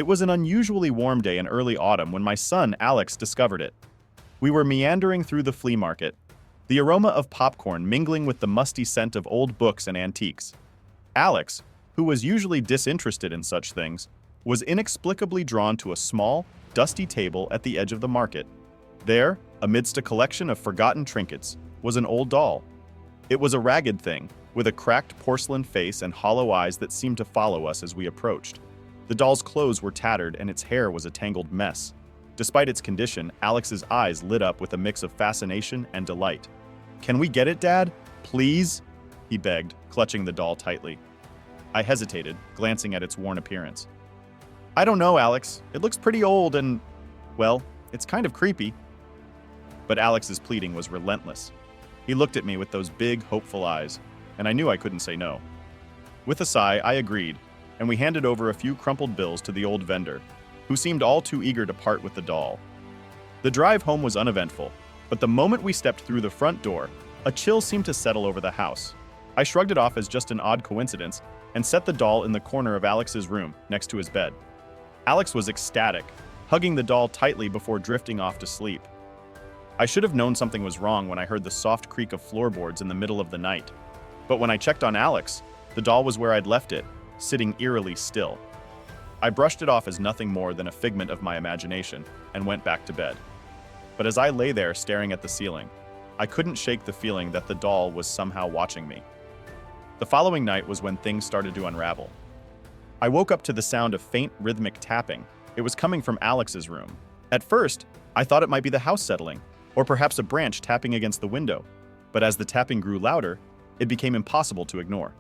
It was an unusually warm day in early autumn when my son, Alex, discovered it. We were meandering through the flea market, the aroma of popcorn mingling with the musty scent of old books and antiques. Alex, who was usually disinterested in such things, was inexplicably drawn to a small, dusty table at the edge of the market. There, amidst a collection of forgotten trinkets, was an old doll. It was a ragged thing, with a cracked porcelain face and hollow eyes that seemed to follow us as we approached. The doll's clothes were tattered and its hair was a tangled mess. Despite its condition, Alex's eyes lit up with a mix of fascination and delight. "Can we get it, Dad? Please?" he begged, clutching the doll tightly. I hesitated, glancing at its worn appearance. "I don't know, Alex. It looks pretty old and, well, it's kind of creepy." But Alex's pleading was relentless. He looked at me with those big, hopeful eyes, and I knew I couldn't say no. With a sigh, I agreed, and we handed over a few crumpled bills to the old vendor, who seemed all too eager to part with the doll. The drive home was uneventful, but the moment we stepped through the front door, a chill seemed to settle over the house. I shrugged it off as just an odd coincidence and set the doll in the corner of Alex's room, next to his bed. Alex was ecstatic, hugging the doll tightly before drifting off to sleep. I should have known something was wrong when I heard the soft creak of floorboards in the middle of the night. But when I checked on Alex, the doll was where I'd left it, sitting eerily still. I brushed it off as nothing more than a figment of my imagination and went back to bed. But as I lay there staring at the ceiling, I couldn't shake the feeling that the doll was somehow watching me. The following night was when things started to unravel. I woke up to the sound of faint rhythmic tapping. It was coming from Alex's room. At first, I thought it might be the house settling, or perhaps a branch tapping against the window. But as the tapping grew louder, it became impossible to ignore.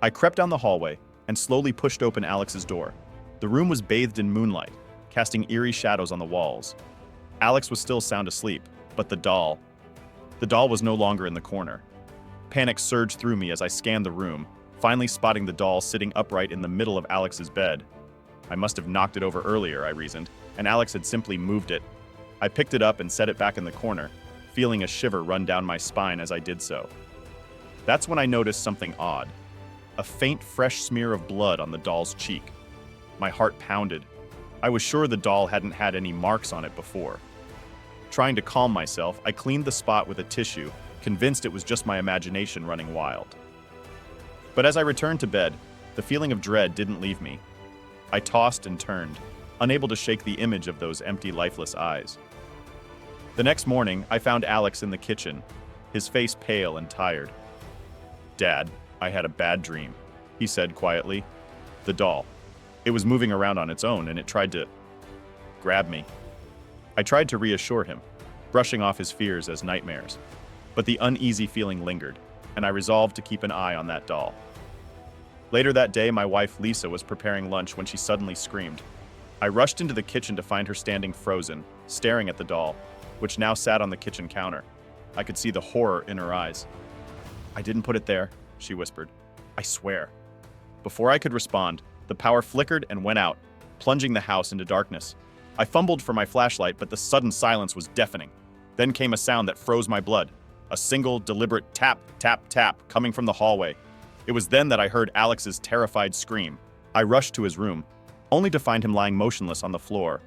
I crept down the hallway and slowly pushed open Alex's door. The room was bathed in moonlight, casting eerie shadows on the walls. Alex was still sound asleep, but the doll was no longer in the corner. Panic surged through me as I scanned the room, finally spotting the doll sitting upright in the middle of Alex's bed. I must have knocked it over earlier, I reasoned, and Alex had simply moved it. I picked it up and set it back in the corner, feeling a shiver run down my spine as I did so. That's when I noticed something odd. A faint, fresh smear of blood on the doll's cheek. My heart pounded. I was sure the doll hadn't had any marks on it before. Trying to calm myself, I cleaned the spot with a tissue, convinced it was just my imagination running wild. But as I returned to bed, the feeling of dread didn't leave me. I tossed and turned, unable to shake the image of those empty, lifeless eyes. The next morning, I found Alex in the kitchen, his face pale and tired. "Dad, I had a bad dream," he said quietly. "The doll. It was moving around on its own and it tried to grab me." I tried to reassure him, brushing off his fears as nightmares. But the uneasy feeling lingered, and I resolved to keep an eye on that doll. Later that day, my wife Lisa was preparing lunch when she suddenly screamed. I rushed into the kitchen to find her standing frozen, staring at the doll, which now sat on the kitchen counter. I could see the horror in her eyes. "I didn't put it there," she whispered. "I swear." Before I could respond, the power flickered and went out, plunging the house into darkness. I fumbled for my flashlight, but the sudden silence was deafening. Then came a sound that froze my blood. A single, deliberate tap, tap, tap coming from the hallway. It was then that I heard Alex's terrified scream. I rushed to his room, only to find him lying motionless on the floor,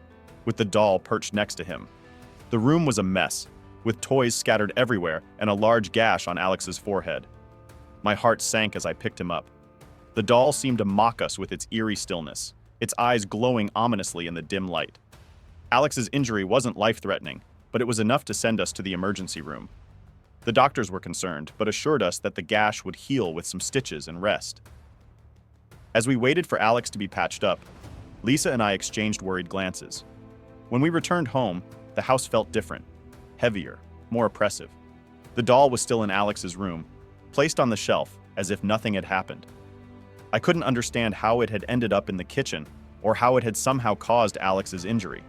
with the doll perched next to him. The room was a mess, with toys scattered everywhere and a large gash on Alex's forehead. My heart sank as I picked him up. The doll seemed to mock us with its eerie stillness, its eyes glowing ominously in the dim light. Alex's injury wasn't life-threatening, but it was enough to send us to the emergency room. The doctors were concerned, but assured us that the gash would heal with some stitches and rest. As we waited for Alex to be patched up, Lisa and I exchanged worried glances. When we returned home, the house felt different, heavier, more oppressive. The doll was still in Alex's room, placed on the shelf as if nothing had happened. I couldn't understand how it had ended up in the kitchen or how it had somehow caused Alex's injury.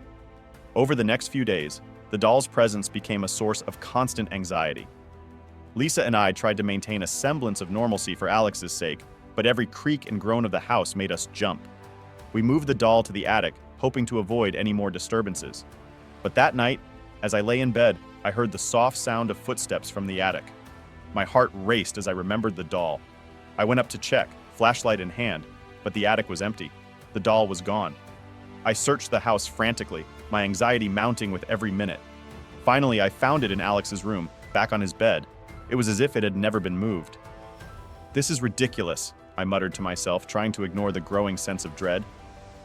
Over the next few days, the doll's presence became a source of constant anxiety. Lisa and I tried to maintain a semblance of normalcy for Alex's sake, but every creak and groan of the house made us jump. We moved the doll to the attic, hoping to avoid any more disturbances. But that night, as I lay in bed, I heard the soft sound of footsteps from the attic. My heart raced as I remembered the doll. I went up to check, flashlight in hand, but the attic was empty. The doll was gone. I searched the house frantically, my anxiety mounting with every minute. Finally, I found it in Alex's room, back on his bed. It was as if it had never been moved. "This is ridiculous," I muttered to myself, trying to ignore the growing sense of dread.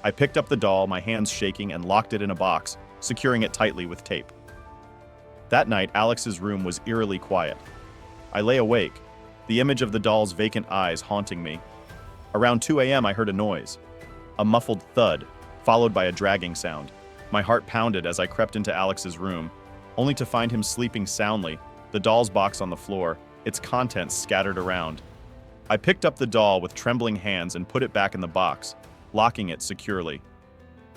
I picked up the doll, my hands shaking, and locked it in a box, securing it tightly with tape. That night, Alex's room was eerily quiet. I lay awake, the image of the doll's vacant eyes haunting me. Around 2 a.m., I heard a noise, a muffled thud, followed by a dragging sound. My heart pounded as I crept into Alex's room, only to find him sleeping soundly, the doll's box on the floor, its contents scattered around. I picked up the doll with trembling hands and put it back in the box, locking it securely.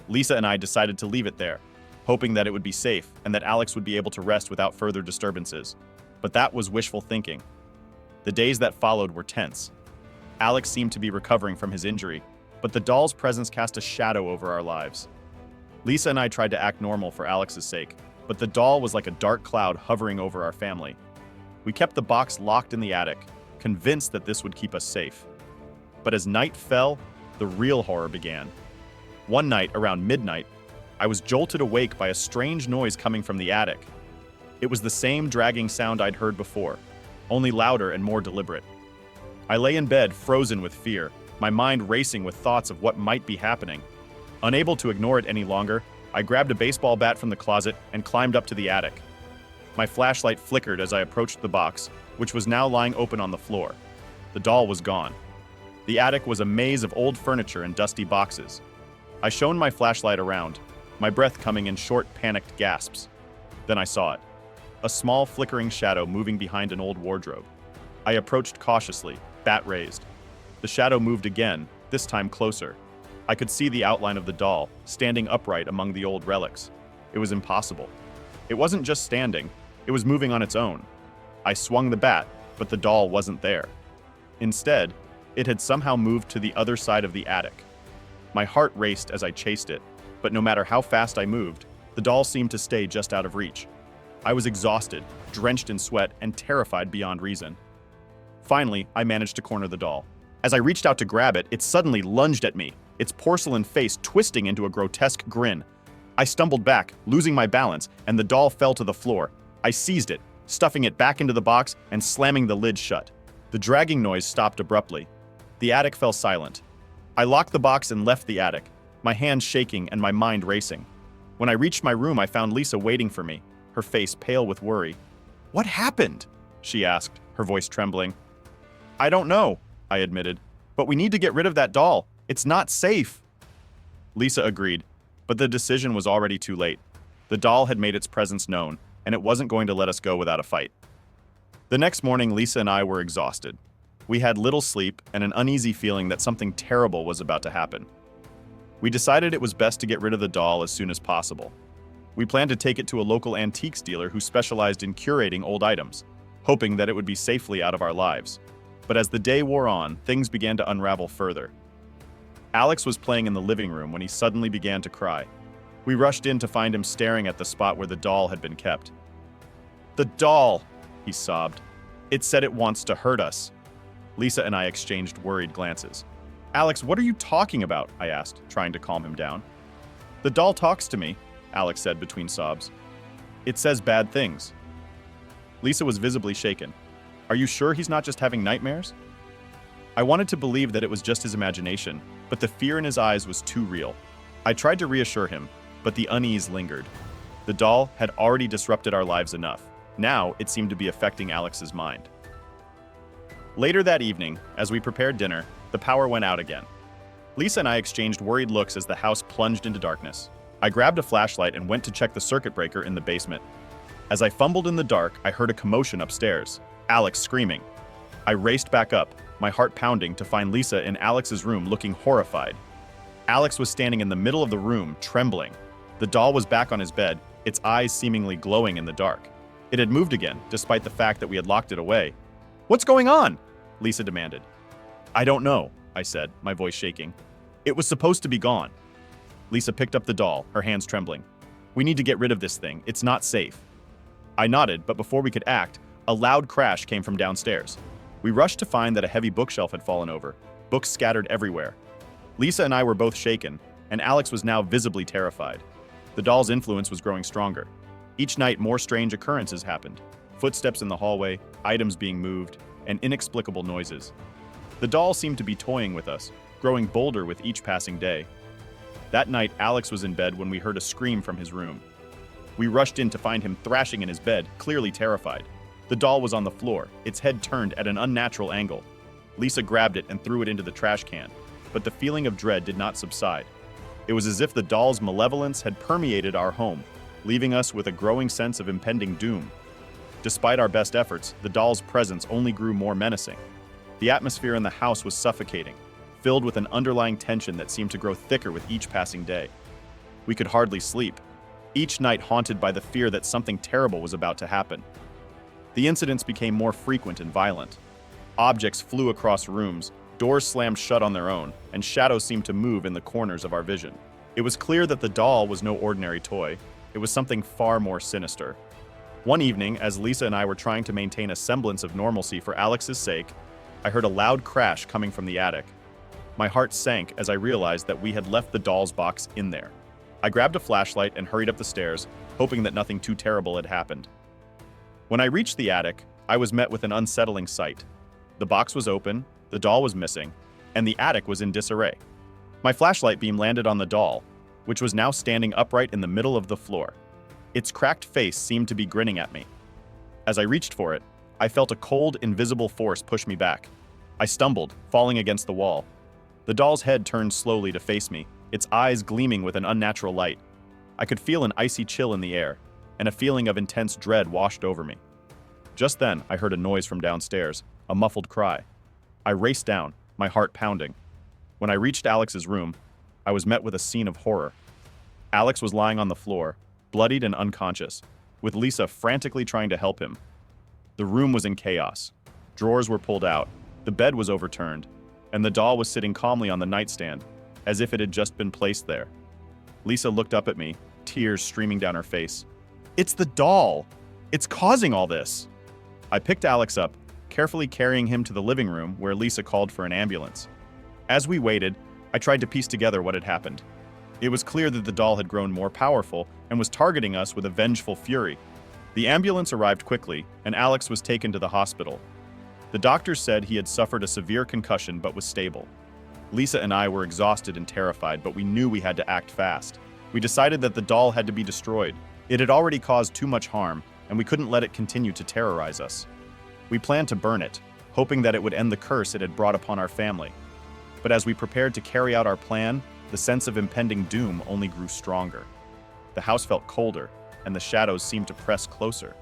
Lisa and I decided to leave it there, hoping that it would be safe and that Alex would be able to rest without further disturbances. But that was wishful thinking. The days that followed were tense. Alex seemed to be recovering from his injury, but the doll's presence cast a shadow over our lives. Lisa and I tried to act normal for Alex's sake, but the doll was like a dark cloud hovering over our family. We kept the box locked in the attic, convinced that this would keep us safe. But as night fell, the real horror began. One night, around midnight, I was jolted awake by a strange noise coming from the attic. It was the same dragging sound I'd heard before, only louder and more deliberate. I lay in bed, frozen with fear, my mind racing with thoughts of what might be happening. Unable to ignore it any longer, I grabbed a baseball bat from the closet and climbed up to the attic. My flashlight flickered as I approached the box, which was now lying open on the floor. The doll was gone. The attic was a maze of old furniture and dusty boxes. I shone my flashlight around, my breath coming in short, panicked gasps. Then I saw it. A small, flickering shadow moving behind an old wardrobe. I approached cautiously, bat raised. The shadow moved again, this time closer. I could see the outline of the doll, standing upright among the old relics. It was impossible. It wasn't just standing, it was moving on its own. I swung the bat, but the doll wasn't there. Instead, it had somehow moved to the other side of the attic. My heart raced as I chased it, but no matter how fast I moved, the doll seemed to stay just out of reach. I was exhausted, drenched in sweat, and terrified beyond reason. Finally, I managed to corner the doll. As I reached out to grab it, it suddenly lunged at me, its porcelain face twisting into a grotesque grin. I stumbled back, losing my balance, and the doll fell to the floor. I seized it, stuffing it back into the box and slamming the lid shut. The dragging noise stopped abruptly. The attic fell silent. I locked the box and left the attic, my hands shaking and my mind racing. When I reached my room, I found Lisa waiting for me, her face pale with worry. "What happened?" she asked, her voice trembling. "I don't know," I admitted, "but we need to get rid of that doll. It's not safe." Lisa agreed, but the decision was already too late. The doll had made its presence known, and it wasn't going to let us go without a fight. The next morning, Lisa and I were exhausted. We had little sleep and an uneasy feeling that something terrible was about to happen. We decided it was best to get rid of the doll as soon as possible. We planned to take it to a local antiques dealer who specialized in curating old items, hoping that it would be safely out of our lives. But as the day wore on, things began to unravel further. Alex was playing in the living room when he suddenly began to cry. We rushed in to find him staring at the spot where the doll had been kept. "The doll!" he sobbed. "It said it wants to hurt us." Lisa and I exchanged worried glances. "Alex, what are you talking about?" I asked, trying to calm him down. "The doll talks to me," Alex said between sobs. "It says bad things." Lisa was visibly shaken. "Are you sure he's not just having nightmares?" I wanted to believe that it was just his imagination, but the fear in his eyes was too real. I tried to reassure him, but the unease lingered. The doll had already disrupted our lives enough. Now it seemed to be affecting Alex's mind. Later that evening, as we prepared dinner, the power went out again. Lisa and I exchanged worried looks as the house plunged into darkness. I grabbed a flashlight and went to check the circuit breaker in the basement. As I fumbled in the dark, I heard a commotion upstairs, Alex screaming. I raced back up, my heart pounding, to find Lisa in Alex's room looking horrified. Alex was standing in the middle of the room, trembling. The doll was back on his bed, its eyes seemingly glowing in the dark. It had moved again, despite the fact that we had locked it away. "What's going on?" Lisa demanded. "I don't know," I said, my voice shaking. "It was supposed to be gone." Lisa picked up the doll, her hands trembling. "We need to get rid of this thing. It's not safe." I nodded, but before we could act, a loud crash came from downstairs. We rushed to find that a heavy bookshelf had fallen over, books scattered everywhere. Lisa and I were both shaken, and Alex was now visibly terrified. The doll's influence was growing stronger. Each night, more strange occurrences happened. Footsteps in the hallway, items being moved, and inexplicable noises. The doll seemed to be toying with us, growing bolder with each passing day. That night, Alex was in bed when we heard a scream from his room. We rushed in to find him thrashing in his bed, clearly terrified. The doll was on the floor, its head turned at an unnatural angle. Lisa grabbed it and threw it into the trash can, but the feeling of dread did not subside. It was as if the doll's malevolence had permeated our home, leaving us with a growing sense of impending doom. Despite our best efforts, the doll's presence only grew more menacing. The atmosphere in the house was suffocating, filled with an underlying tension that seemed to grow thicker with each passing day. We could hardly sleep, each night haunted by the fear that something terrible was about to happen. The incidents became more frequent and violent. Objects flew across rooms, doors slammed shut on their own, and shadows seemed to move in the corners of our vision. It was clear that the doll was no ordinary toy. It was something far more sinister. One evening, as Lisa and I were trying to maintain a semblance of normalcy for Alex's sake, I heard a loud crash coming from the attic. My heart sank as I realized that we had left the doll's box in there. I grabbed a flashlight and hurried up the stairs, hoping that nothing too terrible had happened. When I reached the attic, I was met with an unsettling sight. The box was open, the doll was missing, and the attic was in disarray. My flashlight beam landed on the doll, which was now standing upright in the middle of the floor. Its cracked face seemed to be grinning at me. As I reached for it, I felt a cold, invisible force push me back. I stumbled, falling against the wall. The doll's head turned slowly to face me, its eyes gleaming with an unnatural light. I could feel an icy chill in the air, and a feeling of intense dread washed over me. Just then, I heard a noise from downstairs, a muffled cry. I raced down, my heart pounding. When I reached Alex's room, I was met with a scene of horror. Alex was lying on the floor, bloodied and unconscious, with Lisa frantically trying to help him. The room was in chaos. Drawers were pulled out, the bed was overturned, and the doll was sitting calmly on the nightstand, as if it had just been placed there. Lisa looked up at me, tears streaming down her face. "It's the doll! It's causing all this!" I picked Alex up, carefully carrying him to the living room where Lisa called for an ambulance. As we waited, I tried to piece together what had happened. It was clear that the doll had grown more powerful and was targeting us with a vengeful fury. The ambulance arrived quickly, and Alex was taken to the hospital. The doctors said he had suffered a severe concussion but was stable. Lisa and I were exhausted and terrified, but we knew we had to act fast. We decided that the doll had to be destroyed. It had already caused too much harm, and we couldn't let it continue to terrorize us. We planned to burn it, hoping that it would end the curse it had brought upon our family. But as we prepared to carry out our plan, the sense of impending doom only grew stronger. The house felt colder, and the shadows seemed to press closer.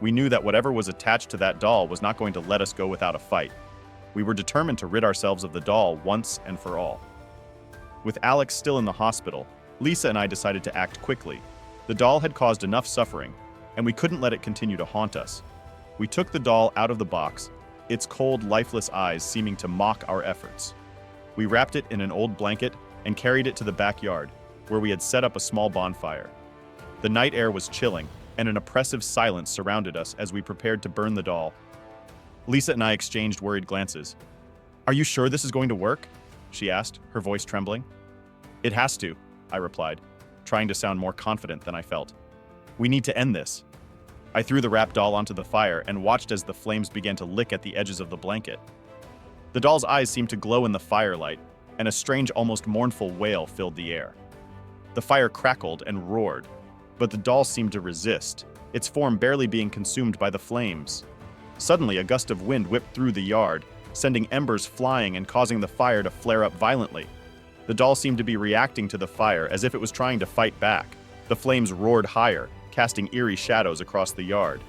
We knew that whatever was attached to that doll was not going to let us go without a fight. We were determined to rid ourselves of the doll once and for all. With Alex still in the hospital, Lisa and I decided to act quickly. The doll had caused enough suffering, and we couldn't let it continue to haunt us. We took the doll out of the box, its cold, lifeless eyes seeming to mock our efforts. We wrapped it in an old blanket and carried it to the backyard, where we had set up a small bonfire. The night air was chilling, and an oppressive silence surrounded us as we prepared to burn the doll. Lisa and I exchanged worried glances. "Are you sure this is going to work?" she asked, her voice trembling. "It has to," I replied, trying to sound more confident than I felt. "We need to end this." I threw the wrapped doll onto the fire and watched as the flames began to lick at the edges of the blanket. The doll's eyes seemed to glow in the firelight, and a strange, almost mournful wail filled the air. The fire crackled and roared, but the doll seemed to resist, its form barely being consumed by the flames. Suddenly, a gust of wind whipped through the yard, sending embers flying and causing the fire to flare up violently. The doll seemed to be reacting to the fire as if it was trying to fight back. The flames roared higher, casting eerie shadows across the yard.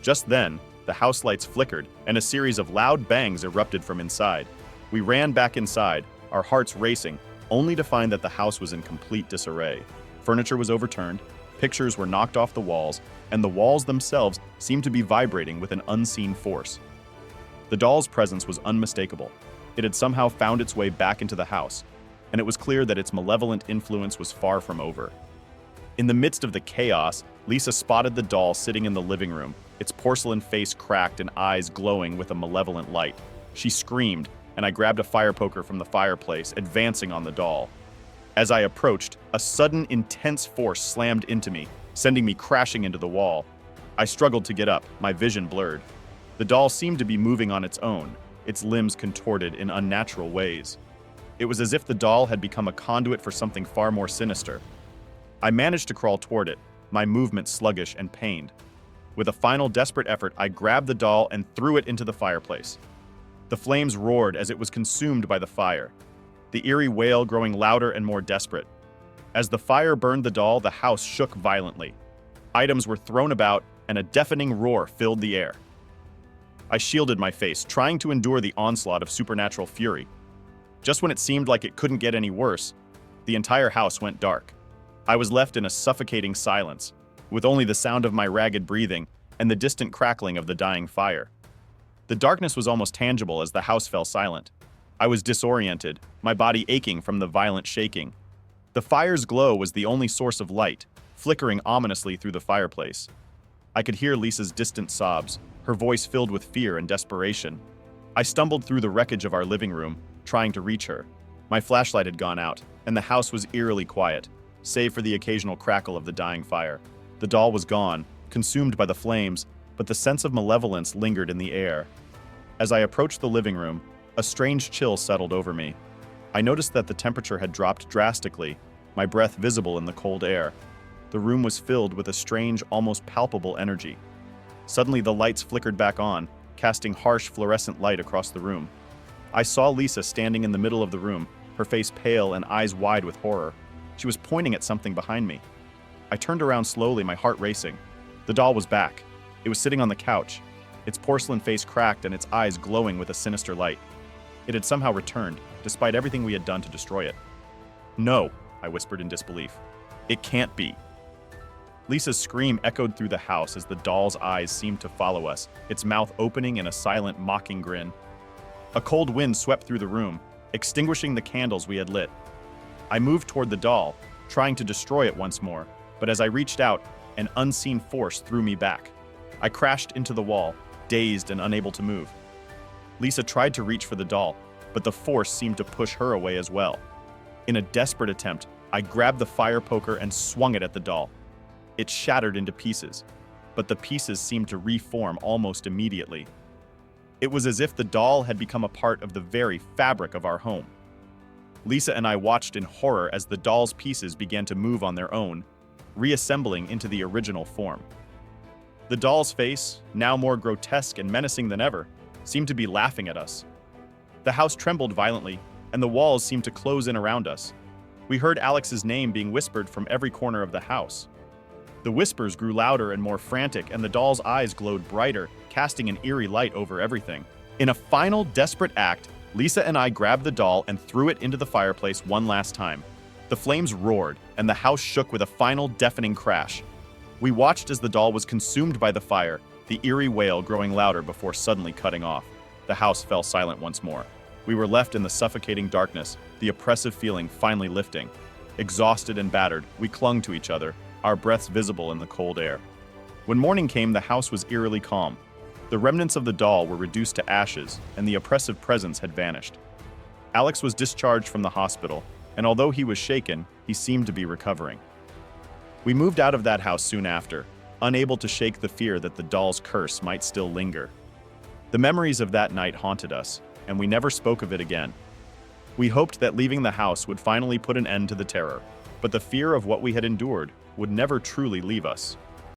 Just then, the house lights flickered, and a series of loud bangs erupted from inside. We ran back inside, our hearts racing, only to find that the house was in complete disarray. Furniture was overturned, pictures were knocked off the walls, and the walls themselves seemed to be vibrating with an unseen force. The doll's presence was unmistakable. It had somehow found its way back into the house, and it was clear that its malevolent influence was far from over. In the midst of the chaos, Lisa spotted the doll sitting in the living room, its porcelain face cracked and eyes glowing with a malevolent light. She screamed, and I grabbed a fire poker from the fireplace, advancing on the doll. As I approached, a sudden, intense force slammed into me, sending me crashing into the wall. I struggled to get up, my vision blurred. The doll seemed to be moving on its own, its limbs contorted in unnatural ways. It was as if the doll had become a conduit for something far more sinister. I managed to crawl toward it, my movement sluggish and pained. With a final desperate effort, I grabbed the doll and threw it into the fireplace. The flames roared as it was consumed by the fire, the eerie wail growing louder and more desperate. As the fire burned the doll, the house shook violently. Items were thrown about, and a deafening roar filled the air. I shielded my face, trying to endure the onslaught of supernatural fury. Just when it seemed like it couldn't get any worse, the entire house went dark. I was left in a suffocating silence, with only the sound of my ragged breathing and the distant crackling of the dying fire. The darkness was almost tangible as the house fell silent. I was disoriented, my body aching from the violent shaking. The fire's glow was the only source of light, flickering ominously through the fireplace. I could hear Lisa's distant sobs, her voice filled with fear and desperation. I stumbled through the wreckage of our living room, trying to reach her. My flashlight had gone out, and the house was eerily quiet, save for the occasional crackle of the dying fire. The doll was gone, consumed by the flames, but the sense of malevolence lingered in the air. As I approached the living room, a strange chill settled over me. I noticed that the temperature had dropped drastically, my breath visible in the cold air. The room was filled with a strange, almost palpable energy. Suddenly, the lights flickered back on, casting harsh fluorescent light across the room. I saw Lisa standing in the middle of the room, her face pale and eyes wide with horror. She was pointing at something behind me. I turned around slowly, my heart racing. The doll was back. It was sitting on the couch, its porcelain face cracked and its eyes glowing with a sinister light. It had somehow returned, despite everything we had done to destroy it. "No," I whispered in disbelief. "It can't be." Lisa's scream echoed through the house as the doll's eyes seemed to follow us, its mouth opening in a silent, mocking grin. A cold wind swept through the room, extinguishing the candles we had lit. I moved toward the doll, trying to destroy it once more, but as I reached out, an unseen force threw me back. I crashed into the wall, dazed and unable to move. Lisa tried to reach for the doll, but the force seemed to push her away as well. In a desperate attempt, I grabbed the fire poker and swung it at the doll. It shattered into pieces, but the pieces seemed to reform almost immediately. It was as if the doll had become a part of the very fabric of our home. Lisa and I watched in horror as the doll's pieces began to move on their own, reassembling into the original form. The doll's face, now more grotesque and menacing than ever, seemed to be laughing at us. The house trembled violently, and the walls seemed to close in around us. We heard Alex's name being whispered from every corner of the house. The whispers grew louder and more frantic, and the doll's eyes glowed brighter, casting an eerie light over everything. In a final, desperate act, Lisa and I grabbed the doll and threw it into the fireplace one last time. The flames roared, and the house shook with a final, deafening crash. We watched as the doll was consumed by the fire, the eerie wail growing louder before suddenly cutting off. The house fell silent once more. We were left in the suffocating darkness, the oppressive feeling finally lifting. Exhausted and battered, we clung to each other, our breaths visible in the cold air. When morning came, the house was eerily calm. The remnants of the doll were reduced to ashes, and the oppressive presence had vanished. Alex was discharged from the hospital, and although he was shaken, he seemed to be recovering. We moved out of that house soon after, unable to shake the fear that the doll's curse might still linger. The memories of that night haunted us, and we never spoke of it again. We hoped that leaving the house would finally put an end to the terror, but the fear of what we had endured would never truly leave us.